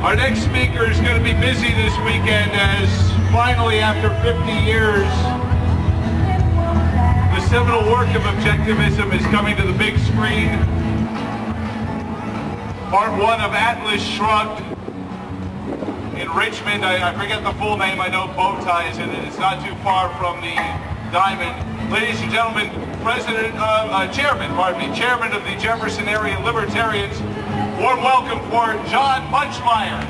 Our next speaker is going to be busy this weekend as finally, after 50 years, the seminal work of objectivism is coming to the big screen. Part 1 of Atlas Shrugged in Richmond. I forget the full name. I know bow tie is in it. It's not too far from the Diamond. Ladies and gentlemen, Chairman of the Jefferson Area Libertarians, warm welcome for John Munchmeyer.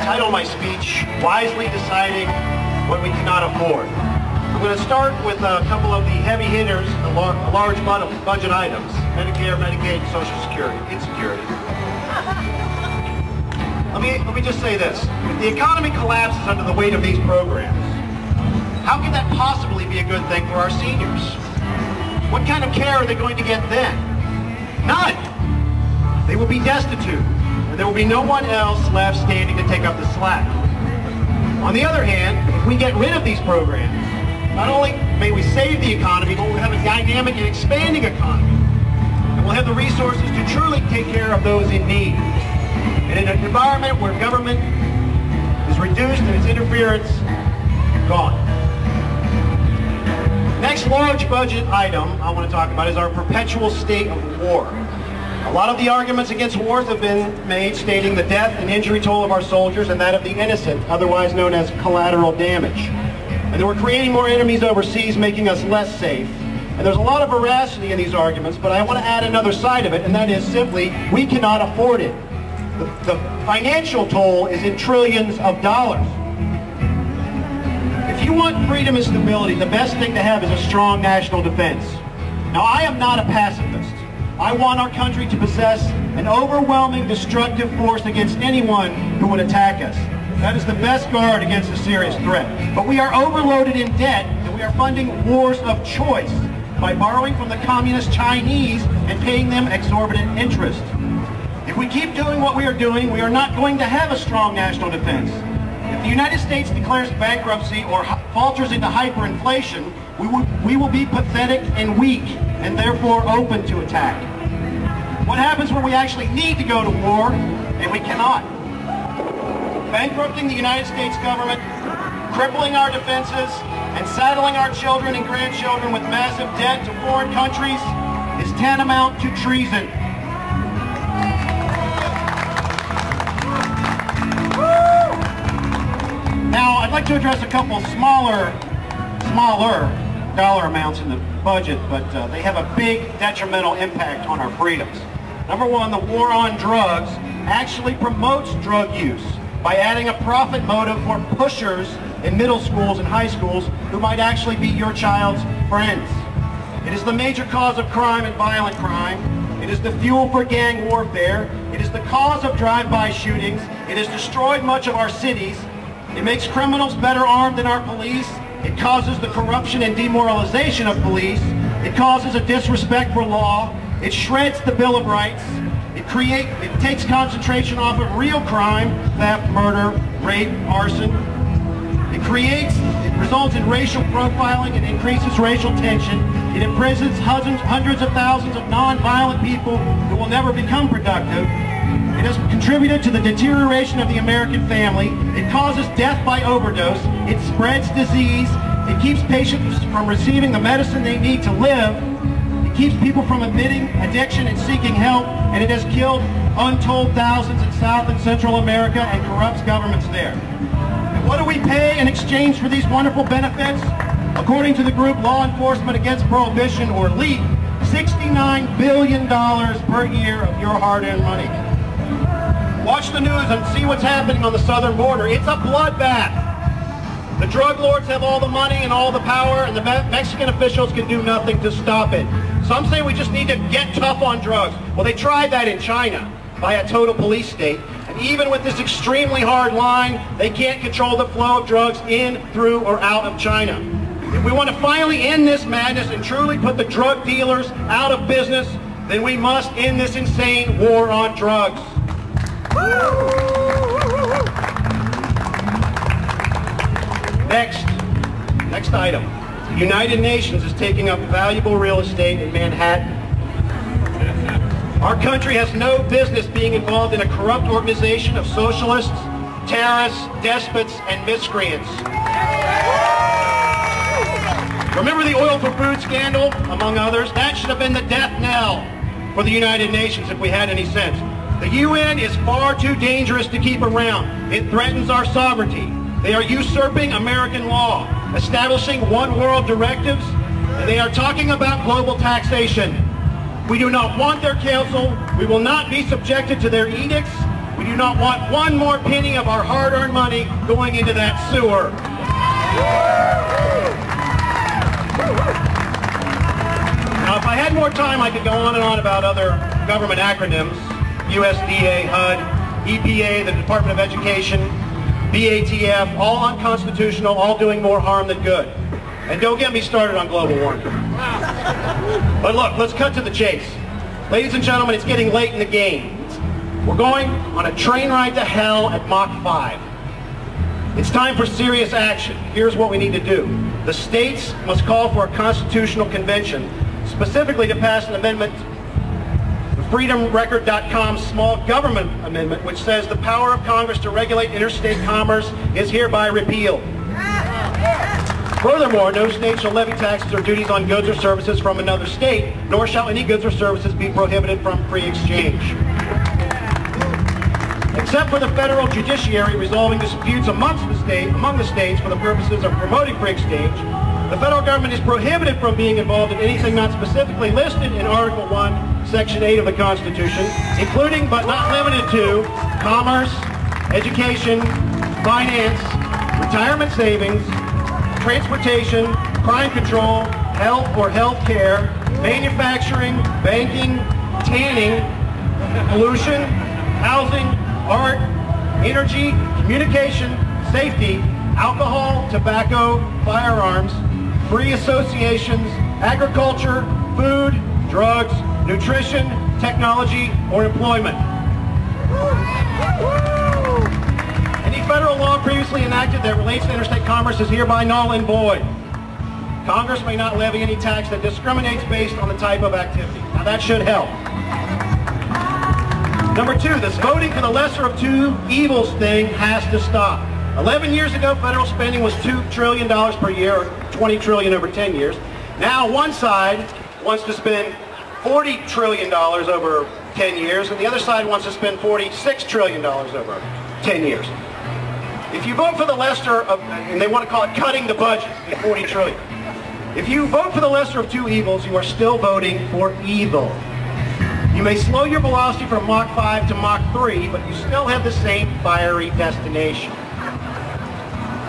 Title of my speech, Wisely Deciding What We Cannot Afford. I'm going to start with a couple of the heavy hitters, the large budget items: Medicare, Medicaid, Social Security, insecurity. Let me just say this. If the economy collapses under the weight of these programs, how can that possibly be a good thing for our seniors? What kind of care are they going to get then? None. They will be destitute, and there will be no one else left standing to take up the slack. On the other hand, if we get rid of these programs, not only may we save the economy, but we'll have a dynamic and expanding economy. And we'll have the resources to truly take care of those in need. And in an environment where government is reduced and its interference gone. Next large budget item I want to talk about is our perpetual state of war. A lot of the arguments against wars have been made stating the death and injury toll of our soldiers and that of the innocent, otherwise known as collateral damage. And that we're creating more enemies overseas, making us less safe. And there's a lot of veracity in these arguments, but I want to add another side of it, and that is simply, we cannot afford it. The financial toll is in trillions of dollars. If you want freedom and stability, the best thing to have is a strong national defense. Now, I am not a pacifist. I want our country to possess an overwhelming destructive force against anyone who would attack us. That is the best guard against a serious threat. But we are overloaded in debt, and we are funding wars of choice by borrowing from the communist Chinese and paying them exorbitant interest. If we keep doing what we are doing, we are not going to have a strong national defense. If the United States declares bankruptcy or falters into hyperinflation, we will be pathetic and weak, and therefore open to attack. What happens when we actually need to go to war, and we cannot? Bankrupting the United States government, crippling our defenses, and saddling our children and grandchildren with massive debt to foreign countries is tantamount to treason. Now, I'd like to address a couple smaller dollar amounts in the budget, but they have a big detrimental impact on our freedoms. Number one, the war on drugs actually promotes drug use by adding a profit motive for pushers in middle schools and high schools who might actually be your child's friends. It is the major cause of crime and violent crime. It is the fuel for gang warfare. It is the cause of drive-by shootings. It has destroyed much of our cities. It makes criminals better armed than our police. It causes the corruption and demoralization of police. It causes a disrespect for law. It shreds the Bill of Rights. It takes concentration off of real crime, theft, murder, rape, arson. It results in racial profiling and increases racial tension. It imprisons hundreds of thousands of non-violent people who will never become productive. It has contributed to the deterioration of the American family. It causes death by overdose. It spreads disease. It keeps patients from receiving the medicine they need to live. It keeps people from admitting addiction and seeking help. And it has killed untold thousands in South and Central America and corrupts governments there. And what do we pay in exchange for these wonderful benefits? According to the group Law Enforcement Against Prohibition, or LEAP, $69 billion per year of your hard-earned money. Watch the news and see what's happening on the southern border. It's a bloodbath. The drug lords have all the money and all the power, and the Mexican officials can do nothing to stop it. Some say we just need to get tough on drugs. Well, they tried that in China by a total police state. And even with this extremely hard line, they can't control the flow of drugs in, through, or out of China. If we want to finally end this madness and truly put the drug dealers out of business, then we must end this insane war on drugs. Next item. The United Nations is taking up valuable real estate in Manhattan. Our country has no business being involved in a corrupt organization of socialists, terrorists, despots, and miscreants. Remember the oil for food scandal, among others? That should have been the death knell for the United Nations if we had any sense. The UN is far too dangerous to keep around. It threatens our sovereignty. They are usurping American law, establishing one world directives, and they are talking about global taxation. We do not want their counsel. We will not be subjected to their edicts. We do not want one more penny of our hard-earned money going into that sewer. Now, if I had more time, I could go on and on about other government acronyms. USDA, HUD, EPA, the Department of Education, BATF, all unconstitutional, all doing more harm than good. And don't get me started on global warming. But look, let's cut to the chase. Ladies and gentlemen, it's getting late in the game. We're going on a train ride to hell at Mach 5. It's time for serious action. Here's what we need to do. The states must call for a constitutional convention, specifically to pass an amendment, the freedomrecord.com's small government amendment, which says the power of Congress to regulate interstate commerce is hereby repealed. Furthermore, no state shall levy taxes or duties on goods or services from another state, nor shall any goods or services be prohibited from free exchange. Except for the federal judiciary resolving disputes among the states for the purposes of promoting free exchange, the federal government is prohibited from being involved in anything not specifically listed in Article 1, Section 8 of the Constitution, including but not limited to commerce, education, finance, retirement savings, transportation, crime control, health or health care, manufacturing, banking, tanning, pollution, housing, art, energy, communication, safety, alcohol, tobacco, firearms, free associations, agriculture, food, drugs, nutrition, technology, or employment. Any federal law previously enacted that relates to interstate commerce is hereby null and void. Congress may not levy any tax that discriminates based on the type of activity. Now that should help. Number two, this voting for the lesser of two evils thing has to stop. 11 years ago, federal spending was $2 trillion per year, or $20 trillion over 10 years. Now one side wants to spend $40 trillion over 10 years, and the other side wants to spend $46 trillion over 10 years. If you vote for the lesser of, and they want to call it cutting the budget, $40 trillion. If you vote for the lesser of two evils, you are still voting for evil. You may slow your velocity from Mach 5 to Mach 3, but you still have the same fiery destination.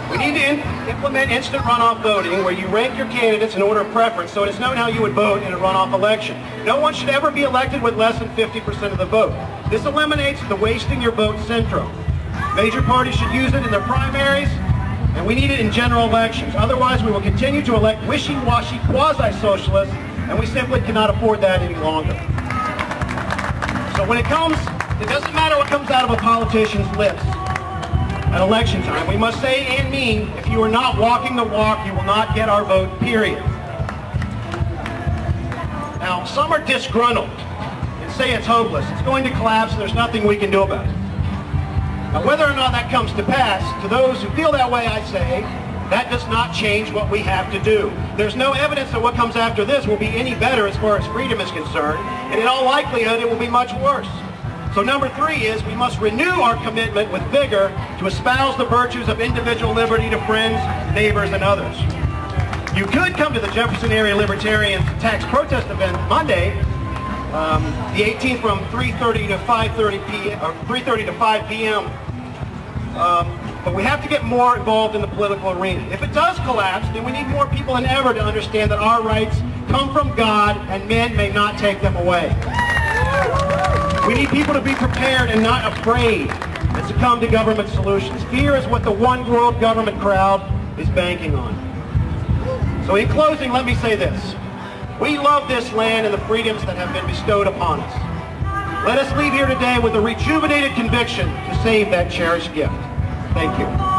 We need to implement instant runoff voting where you rank your candidates in order of preference so it is known how you would vote in a runoff election. No one should ever be elected with less than 50% of the vote. This eliminates the wasting your vote syndrome. Major parties should use it in their primaries, and we need it in general elections. Otherwise, we will continue to elect wishy-washy quasi-socialists, and we simply cannot afford that any longer. So when it doesn't matter what comes out of a politician's lips at election time. We must say and mean, if you are not walking the walk, you will not get our vote, period. Now, some are disgruntled and say it's hopeless. It's going to collapse, and there's nothing we can do about it. Now, whether or not that comes to pass, to those who feel that way, I say, that does not change what we have to do. There's no evidence that what comes after this will be any better as far as freedom is concerned, and in all likelihood, it will be much worse. So number three is we must renew our commitment with vigor to espouse the virtues of individual liberty to friends, neighbors, and others. You could come to the Jefferson Area Libertarians tax protest event Monday, the 18th from 3:30 to 5:30 p.m. or 3:30 to 5 p.m. But we have to get more involved in the political arena. If it does collapse, then we need more people than ever to understand that our rights come from God and men may not take them away. We need people to be prepared and not afraid and succumb to government solutions. Fear is what the one world government crowd is banking on. So in closing, let me say this. We love this land and the freedoms that have been bestowed upon us. Let us leave here today with a rejuvenated conviction to save that cherished gift. Thank you.